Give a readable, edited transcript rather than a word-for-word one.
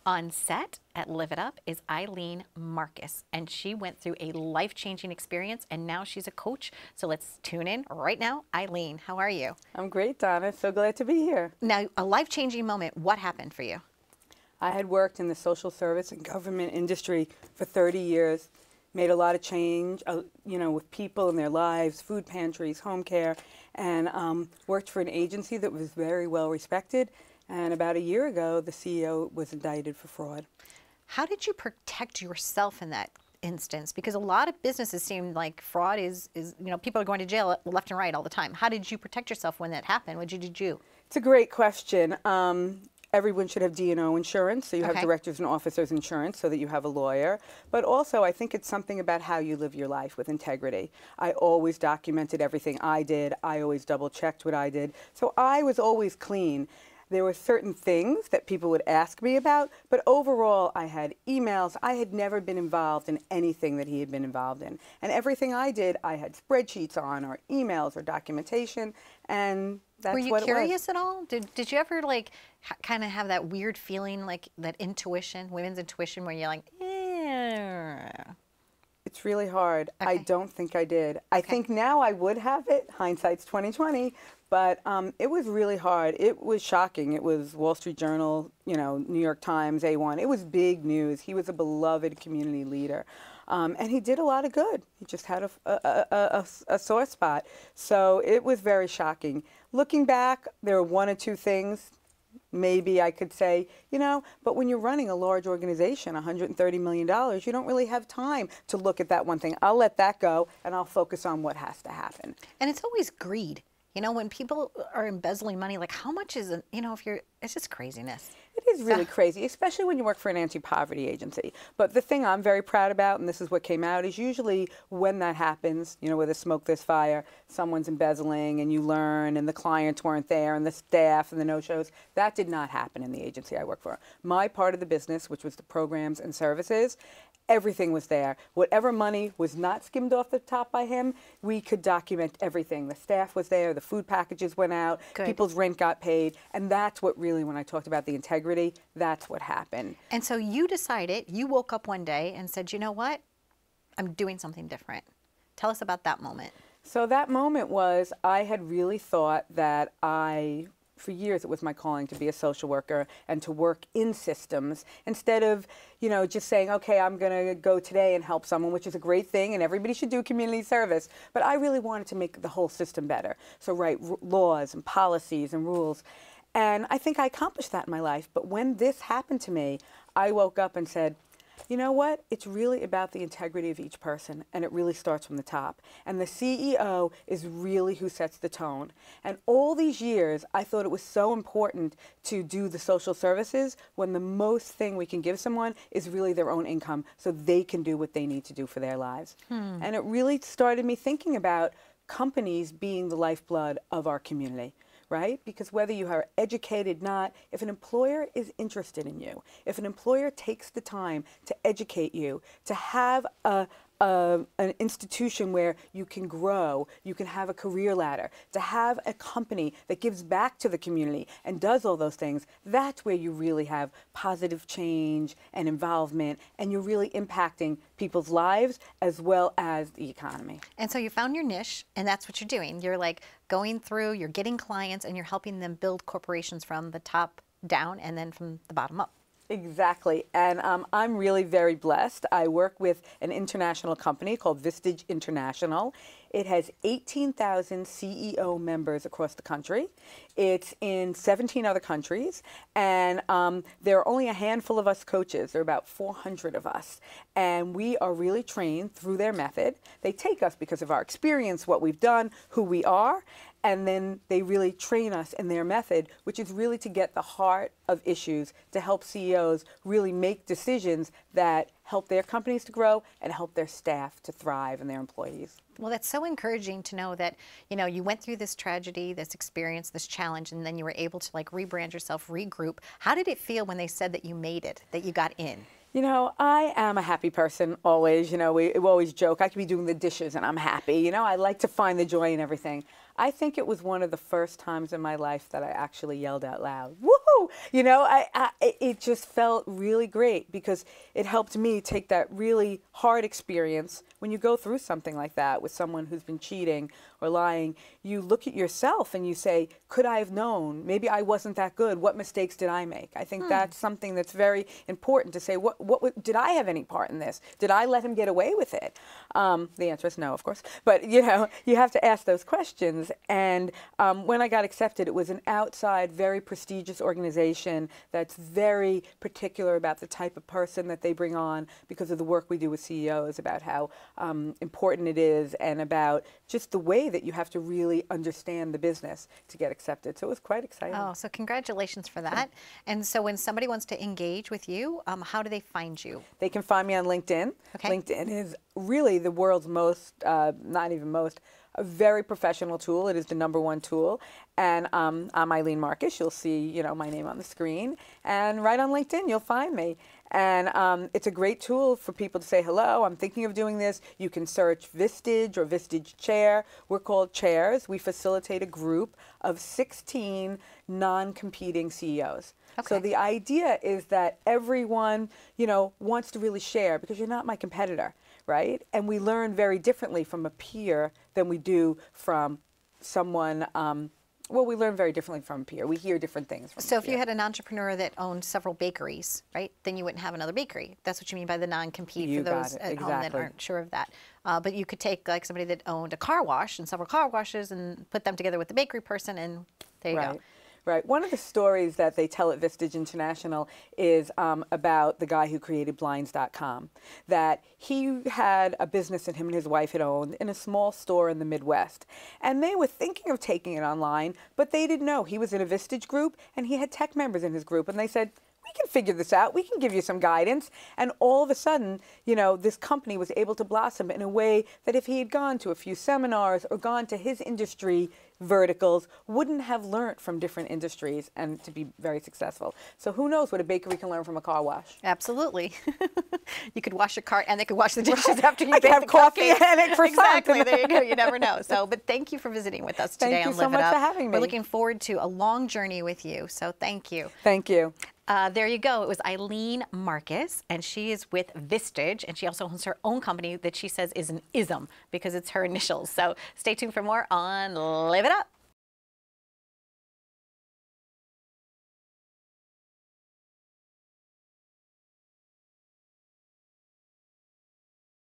On set at Live It Up is Ilene Marcus, and she went through a life-changing experience, and now she's a coach. So let's tune in right now. Ilene, how are you? I'm great, Donna. So glad to be here. Now, a life-changing moment. What happened for you? I had worked in the social service and government industry for 30 years, made a lot of change, with people in their lives, food pantries, home care, and worked for an agency that was very well respected. And about a year ago, the CEO was indicted for fraud. How did you protect yourself in that instance? Because a lot of businesses seem like fraud is people are going to jail left and right all the time. How did you protect yourself when that happened? What did you do? It's a great question. Everyone should have D&O insurance, so you have directors and officers insurance so that you have a lawyer. But also, I think it's something about how you live your life with integrity. I always documented everything I did. I always double-checked what I did. So I was always clean. There were certain things that people would ask me about, but overall I had emails. I had never been involved in anything that he had been involved in. And everything I did, I had spreadsheets on, or emails, or documentation, and that's what it was. Were you curious at all? Did you ever kind of have that weird feeling, like that intuition, women's intuition, where you're like, It's really hard. I don't think I did. I think now I would have it. Hindsight's 20/20. But it was really hard. It was shocking. It was Wall Street Journal, New York Times, A1. It was big news. He was a beloved community leader. And he did a lot of good. He just had a sore spot. So it was very shocking. Looking back, there were one or two things maybe I could say, but when you're running a large organization, $130 million, you don't really have time to look at that one thing. I'll let that go, and I'll focus on what has to happen. And it's always greed. When people are embezzling money, like how much is it, it's just craziness. It is really crazy, especially when you work for an anti-poverty agency. But the thing I'm very proud about, and this is what came out, is usually when that happens, where there's smoke, there's fire, someone's embezzling and you learn and the clients weren't there and the staff and the no-shows. That did not happen in the agency I work for. My part of the business, which was the programs and services, everything was there. Whatever money was not skimmed off the top by him, we could document everything. The staff was there, the food packages went out, people's rent got paid, and that's what really, when I talked about the integrity, that's what happened. And so you decided, you woke up one day and said, you know what, I'm doing something different. Tell us about that moment. So that moment was, I had really thought that for years it was my calling to be a social worker and to work in systems instead of, just saying, okay, I'm going to go today and help someone, which is a great thing, and everybody should do community service. But I really wanted to make the whole system better. So write laws and policies and rules. And I think I accomplished that in my life. But when this happened to me, I woke up and said, you know what? It's really about the integrity of each person, and it really starts from the top. And the CEO is really who sets the tone. And all these years, I thought it was so important to do the social services when the most thing we can give someone is really their own income so they can do what they need to do for their lives. And it really started me thinking about companies being the lifeblood of our community. Right? Because whether you are educated or not, if an employer is interested in you, if an employer takes the time to educate you, to have an institution where you can grow, you can have a career ladder, to have a company that gives back to the community and does all those things, that's where you really have positive change and involvement, and you're really impacting people's lives as well as the economy. And so you found your niche, and that's what you're doing. You're going through, you're getting clients, and you're helping them build corporations from the top down and then from the bottom up. Exactly, and I'm really very blessed. I work with an international company called Vistage International. It has 18,000 CEO members across the country. It's in 17 other countries, and there are only a handful of us coaches. There are about 400 of us, and we are really trained through their method. They take us because of our experience, what we've done, who we are, and then they really train us in their method, which is really to get the heart of issues, to help CEOs really make decisions that help their companies to grow and help their staff to thrive and their employees. Well, that's so encouraging to know that, you went through this tragedy, this experience, this challenge, and then you were able to rebrand yourself, regroup. How did it feel when they said that you made it, that you got in? I am a happy person always. We always joke, I could be doing the dishes and I'm happy. I like to find the joy in everything. I think it was one of the first times in my life that I actually yelled out loud. Woohoo! You know, it just felt really great because it helped me take that really hard experience. When you go through something like that with someone who's been cheating or lying, you look at yourself and you say, could I have known? Maybe I wasn't that good. What mistakes did I make? I think that's something that's very important to say, did I have any part in this? Did I let him get away with it? The answer is no, of course. But, you know, you have to ask those questions. And when I got accepted, it was an outside, very prestigious organization that's very particular about the type of person that they bring on because of the work we do with CEOs, about how important it is and about just the way that you have to really understand the business to get accepted. So it was quite exciting. Oh, so congratulations for that. And so when somebody wants to engage with you, how do they find you? They can find me on LinkedIn. Okay. LinkedIn is really the world's most, not even most, a very professional tool. It is the #1 tool. And I'm Ilene Marcus. You'll see, you know, my name on the screen. And right on LinkedIn, you'll find me. And it's a great tool for people to say, hello, I'm thinking of doing this. You can search Vistage or Vistage Chair. We're called Chairs. We facilitate a group of 16 non-competing CEOs. Okay. So the idea is that everyone, you know, wants to really share because you're not my competitor, right? And we learn very differently from a peer than we do from someone. Well, we learn very differently from a peer. We hear different things from So a if peer. you had an entrepreneur that owned several bakeries, right, then you wouldn't have another bakery. That's what you mean by the non-compete You for those got it. at home that Exactly. aren't sure of that. But you could take like somebody that owned a car wash and several car washes and put them together with the bakery person, and there you go. Right. One of the stories that they tell at Vistage International is about the guy who created Blinds.com. That he had a business that him and his wife had owned in a small store in the Midwest. And they were thinking of taking it online, but they didn't know. He was in a Vistage group, and he had tech members in his group. And they said, we can figure this out. We can give you some guidance. And all of a sudden, you know, this company was able to blossom in a way that if he had gone to a few seminars or gone to his industry verticals, wouldn't have learned from different industries and to be very successful. So who knows what a bakery can learn from a car wash. Absolutely. You could wash your car and they could wash the dishes after you I bake could have the coffee cupcakes. in it for Exactly. something. There you go. You never know. So, but thank you for visiting with us today Thank you on so Live It much Up. for having me. We're looking forward to a long journey with you. So thank you. Thank you. There you go. It was Ilene Marcus, and she is with Vistage, and she also owns her own company that she says is an ism because it's her initials. So stay tuned for more on Live It Up.